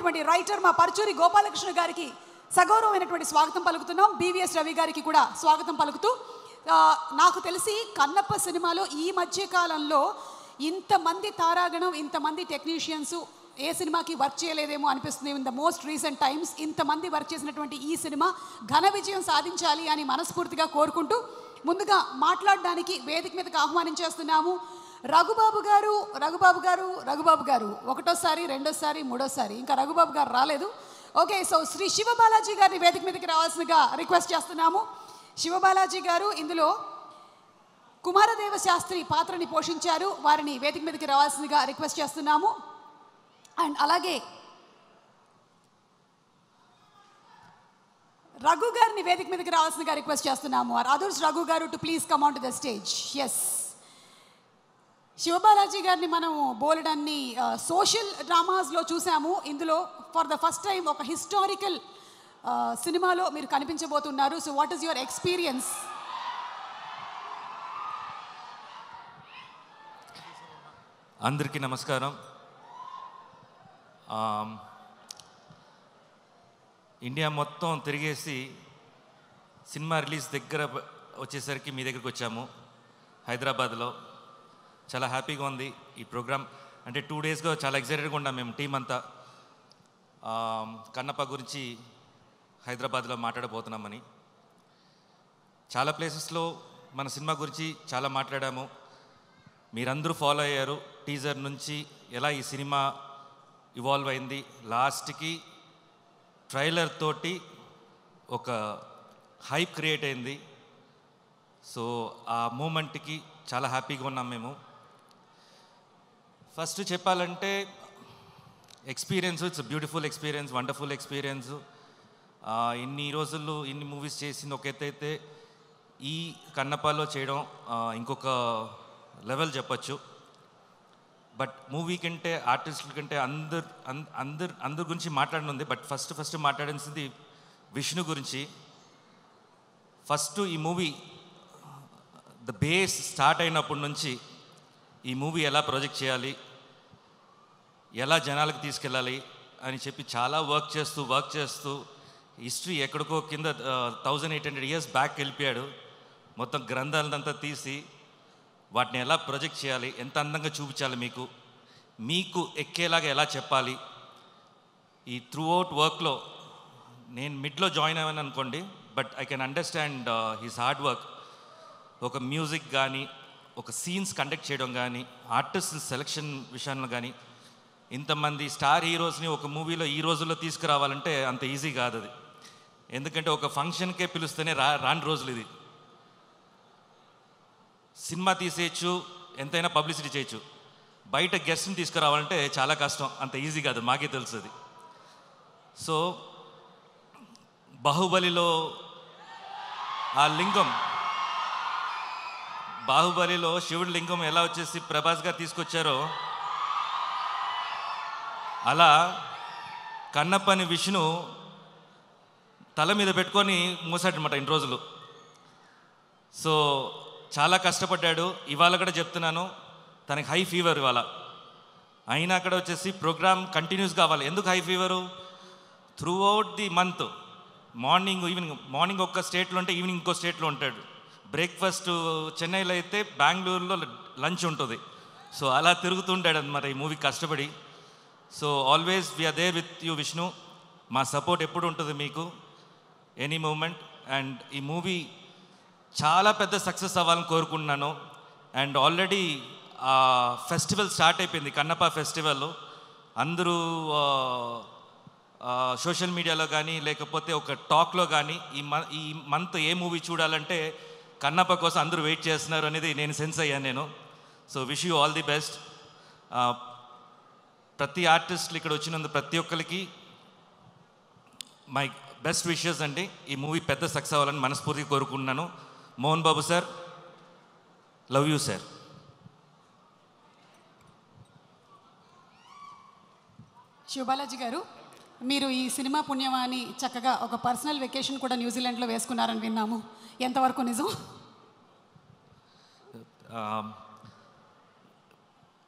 ఉన్నటువంటి రైటర్ మా పరుచూరి గోపాలకృష్ణ గారికి సగౌరవమైనటువంటి స్వాగతం పలుకుతున్నాం. బీవీఎస్ రవి గారికి కూడా స్వాగతం పలుకుతూ, నాకు తెలిసి కన్నప్ప సినిమాలో ఈ మధ్య కాలంలో ఇంతమంది తారాగణం, ఇంతమంది టెక్నీషియన్స్ ఏ సినిమాకి వర్క్ చేయలేదేమో అనిపిస్తుంది. In the most recent times ఇంతమంది వర్క్ చేసినటువంటి ఈ సినిమా ఘన విజయం సాధించాలి అని మనస్ఫూర్తిగా కోరుకుంటూ, ముందుగా మాట్లాడడానికి వేదిక మీదకి ఆహ్వానించేస్తున్నాము రఘుబాబు గారు ఒకటోసారి, రెండోసారి, మూడోసారి, ఇంకా రఘుబాబు గారు రాలేదు. ఓకే, సో శ్రీ శివబాలాజీ గారిని వేదిక మీదకి రావాల్సిందిగా రిక్వెస్ట్ చేస్తున్నాము. శివబాలాజీ గారు ఇందులో కుమారదేవ శాస్త్రి పాత్రని పోషించారు. వారిని వేదిక మీదకి రావాల్సిందిగా రిక్వెస్ట్ చేస్తున్నాము. అండ్ అలాగే రఘు గారిని వేదిక మీదకి రావాల్సిందిగా రిక్వెస్ట్ చేస్తున్నాము. అదర్స్ రఘు గారు to please come on to the stage. Yes, Siva Balaji గారిని మనం బోలెడన్ని సోషల్ డ్రామాస్లో చూసాము. ఇందులో ఫర్ ద ఫస్ట్ టైం ఒక హిస్టారికల్ సినిమాలో మీరు కనిపించబోతున్నారు. So what is your experience? అందరికీ నమస్కారం. ఇండియా మొత్తం తిరిగేసి సినిమా రిలీజ్ దగ్గర వచ్చేసరికి మీ దగ్గరికి వచ్చాము హైదరాబాద్లో. చాలా హ్యాపీగా ఉంది ఈ ప్రోగ్రామ్. అంటే 2 డేస్గా చాలా ఎక్సైటెడ్గా ఉన్నాం మేము టీం అంతా. కన్నప్ప గురించి హైదరాబాద్లో మాట్లాడబోతున్నామని. చాలా ప్లేసెస్లో మన సినిమా గురించి చాలా మాట్లాడాము. మీరందరూ ఫాలో అయ్యారు. టీజర్ నుంచి ఎలా ఈ సినిమా ఇవాల్వ్ అయింది, లాస్ట్కి ట్రైలర్ తోటి ఒక హైప్ క్రియేట్ అయింది. సో ఆ మూమెంట్కి చాలా హ్యాపీగా ఉన్నాం మేము. ఫస్ట్ చెప్పాలంటే experience, it's beautiful experience, wonderful experience. ఇన్ని రోజులు ఇన్ని మూవీస్ చేసింది ఒక ఎత్తైతే ఈ కన్నప్పలో చేయడం ఇంకొక లెవెల్ చెప్పచ్చు. బట్ మూవీ కంటే ఆర్టిస్టుల కంటే అందరి గురించి మాట్లాడనుంది. బట్ ఫస్ట్ మాట్లాడాల్సింది విష్ణు గురించి. ఫస్ట్ ఈ మూవీ ద బేస్ స్టార్ట్ అయినప్పటి నుంచి ఈ మూవీ ఎలా ప్రొజెక్ట్ చేయాలి, ఎలా జనాలకు తీసుకెళ్ళాలి అని చెప్పి చాలా వర్క్ చేస్తూ హిస్టరీ ఎక్కడికో కింద 1800 years బ్యాక్ వెళ్ళిపోయాడు. మొత్తం గ్రంథాలంతా తీసి వాటిని ఎలా ప్రొజెక్ట్ చేయాలి, ఎంత అందంగా చూపించాలి, మీకు ఎక్కేలాగా ఎలా చెప్పాలి. ఈ త్రూ అవుట్ వర్క్లో నేను మిడ్లో జాయిన్ అయ్యాను అనుకోండి, but I can understand his hard work. ఒక మ్యూజిక్ కానీ, ఒక సీన్స్ కండక్ట్ చేయడం కానీ, ఆర్టిస్ట్ సెలెక్షన్ విషయంలో కానీ, ఇంతమంది స్టార్ హీరోస్ని ఒక మూవీలో ఈ రోజుల్లో తీసుకురావాలంటే అంత ఈజీ కాదు అది. ఎందుకంటే ఒక ఫంక్షన్కే పిలుస్తేనే రాని రోజులు ఇది. సినిమా తీసేయచ్చు, ఎంతైనా పబ్లిసిటీ చేయొచ్చు. బయట గెస్ట్ని తీసుకురావాలంటే చాలా కష్టం, అంత ఈజీ కాదు, మాకే తెలుస్తుంది. సో బాహుబలిలో ఆ లింగం, బాహుబలిలో శివుడి లింగం ఎలా వచ్చేసి ప్రభాస్ గారు తీసుకొచ్చారో, అలా కన్నప్పని విష్ణు తల మీద పెట్టుకొని మూసాడనమాట ఇన్ని రోజులు. సో చాలా కష్టపడ్డాడు. ఇవాళ కూడా చెప్తున్నాను, తనకి హై ఫీవర్ ఇవాళ. అయినా అక్కడ వచ్చేసి ప్రోగ్రామ్ కంటిన్యూస్ కావాలి. ఎందుకు high fever? Through out the month morning ఒక స్టేట్లో ఉంటే ఈవినింగ్ ఇంకో స్టేట్లో ఉంటాడు. బ్రేక్ఫాస్ట్ చెన్నైలో అయితే బెంగళూరులో లంచ్ ఉంటుంది. సో అలా తిరుగుతుంటాడు అన్నమాట ఈ మూవీ కష్టపడి. So always we are there with you Vishnu. మా సపోర్ట్ ఎప్పుడు ఉంటుంది మీకు, ఎనీ మూమెంట్. అండ్ ఈ మూవీ చాలా పెద్ద సక్సెస్ అవ్వాలని కోరుకుంటున్నాను. అండ్ ఆల్రెడీ ఫెస్టివల్ స్టార్ట్ అయిపోయింది, కన్నప్ప ఫెస్టివల్. అందరూ సోషల్ మీడియాలో కానీ లేకపోతే ఒక టాక్లో కానీ ఈ మంత్ ఏ మూవీ చూడాలంటే కన్నప్ప కోసం అందరూ వెయిట్ చేస్తున్నారు అనేది నేను సెన్స్ అయ్యాను నేను. So wish you all the best. ప్రతి ఆర్టిస్టులు ఇక్కడ వచ్చినందుకు ప్రతి ఒక్కరికి మై బెస్ట్ విషెస్ అండి. ఈ మూవీ పెద్ద సక్సెస్ అవ్వాలని మనస్ఫూర్తిగా కోరుకుంటున్నాను. Mohan Babu sir, love you sir. Siva Balaji గారు, మీరు ఈ సినిమా పుణ్యమాని చక్కగా ఒక పర్సనల్ వెకేషన్ కూడా న్యూజిలాండ్లో వేసుకున్నారని విన్నాము. ఎంతవరకు నిజం?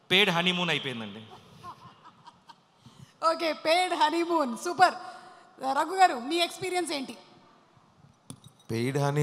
పేడ్ హనీమూన్ అయిపోయిందండి. Okay, paid honeymoon super. Raghu గారు మీ ఎక్స్పీరియన్స్ ఏంటి? Paid honey